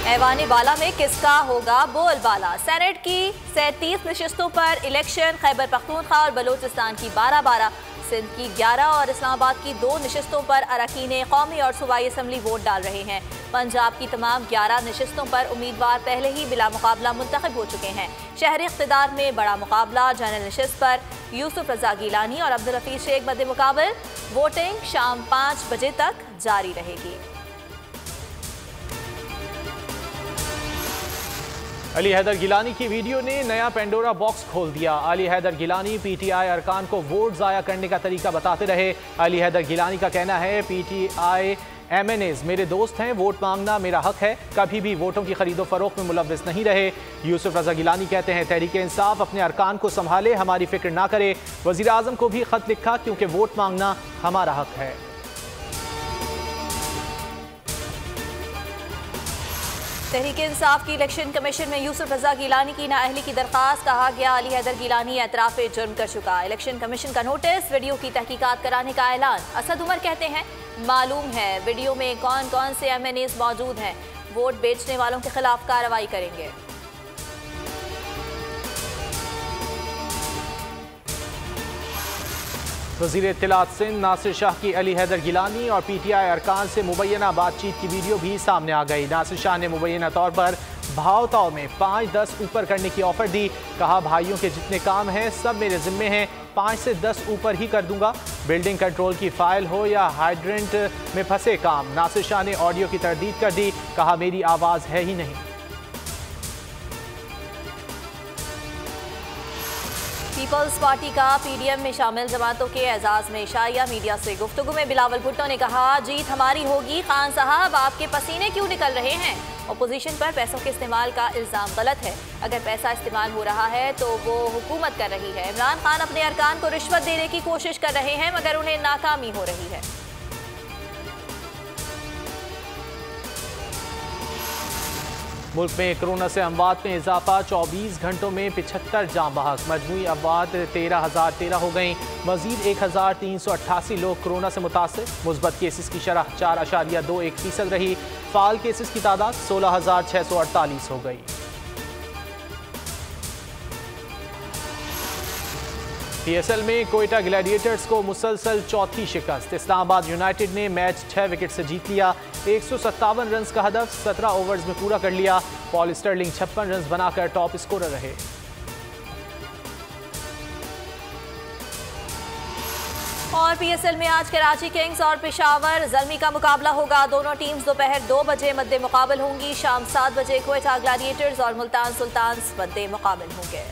ऐवान बाला में किसका होगा बोलबाला। सेनेट की 37 नशिस्तों पर इलेक्शन। खैबर पख्तूनख्वा और बलूचिस्तान की 12-12, सिंध की 11 और इस्लामाबाद की 2 नशिस्तों पर अरकान कौमी और सूबाई असम्बली वोट डाल रहे हैं। पंजाब की तमाम 11 नशिस्तों पर उम्मीदवार पहले ही बिला मुकाबला मुंतखब हो चुके हैं। शहरी इख्तिदार में बड़ा मुकाबला। जनरल नशिस्त पर यूसुफ रजा गिलानी और अब्दुल हफीज शेख मद्दे मुकाबल। वोटिंग शाम 5 बजे तक जारी रहेगी। अली हैदर गिलानी की वीडियो ने नया पेंडोरा बॉक्स खोल दिया। अली हैदर गिलानी पीटीआई अरकान को वोट ज़ाया करने का तरीका बताते रहे। अली हैदर गिलानी का कहना है पीटीआई एमएनएज मेरे दोस्त हैं, वोट मांगना मेरा हक है, कभी भी वोटों की खरीदो फरोख्त में मुलव्विस नहीं रहे। यूसुफ रजा गिलानी कहते हैं तहरीक इंसाफ अपने अरकान को संभाले, हमारी फिक्र ना करे। वज़ीर आज़म को भी खत लिखा क्योंकि वोट मांगना हमारा हक है। तहरीक इंसाफ की इलेक्शन कमीशन में यूसुफ रजा गिलानी की नाअहली की दरख्वास्त। कहा गया अली हैदर गिलानी एतराफ़ जुर्म कर चुका। इलेक्शन कमीशन का नोटिस। वीडियो की तहकीकात कराने का ऐलान। असद उमर कहते हैं मालूम है वीडियो में कौन कौन से एमएनएज मौजूद हैं, वोट बेचने वालों के खिलाफ कार्रवाई करेंगे। वज़ीर इत्तलात सिंध नासिर शाह की अली हैदर गिलानी और पीटीआई अरकान से मुबैना बातचीत की वीडियो भी सामने आ गई। नासिर शाह ने मुबैना तौर पर भाव ताव में 5-10 ऊपर करने की ऑफर दी। कहा भाइयों के जितने काम हैं सब मेरे जिम्मे हैं, 5 से 10 ऊपर ही कर दूंगा। बिल्डिंग कंट्रोल की फाइल हो या हाइड्रेंट में फंसे काम। नासिर शाह ने ऑडियो की तरदीद कर दी। कहा मेरी आवाज़ है ही नहीं। पीपल्स पार्टी का पीडीएम में शामिल जमातों के एजाज में इशाया। मीडिया से गुफ्तगू में बिलावल भुट्टो ने कहा जीत हमारी होगी। खान साहब आपके पसीने क्यों निकल रहे हैं। अपोजिशन पर पैसों के इस्तेमाल का इल्ज़ाम गलत है। अगर पैसा इस्तेमाल हो रहा है तो वो हुकूमत कर रही है। इमरान खान अपने अरकान को रिश्वत देने की कोशिश कर रहे हैं मगर उन्हें नाकामी हो रही है। मुल्क में कोरोना से अमवात में इजाफा। 24 घंटों में 75 जाँ बहक। मजमूई अमवात 13,013 हो गई। मजीद 1,388 लोग कोरोना से मुतासर। मुस्बत केसेस की शरह 4.21% रही। फाल केसेस की तादाद 16,648 हो गई। पीएसएल में कोयटा ग्लैडिएटर्स को मुसलसल चौथी शिकस्त। इस्लामाबाद यूनाइटेड ने मैच 6 विकेट से जीत लिया। 157 रन का हदफ 17 ओवर्स में पूरा कर लिया। पॉल स्टर्लिंग 56 रन बनाकर टॉप स्कोरर रहे। और पीएसएल में आज कराची किंग्स और पेशावर ज़ल्मी का मुकाबला होगा। दोनों टीम्स दोपहर 2 बजे मद्दे मुकाबल होंगी। शाम 7 बजे कोयटा ग्लैडिएटर्स और मुल्तान सुल्तान्स मद्दे मुकाबल होंगे।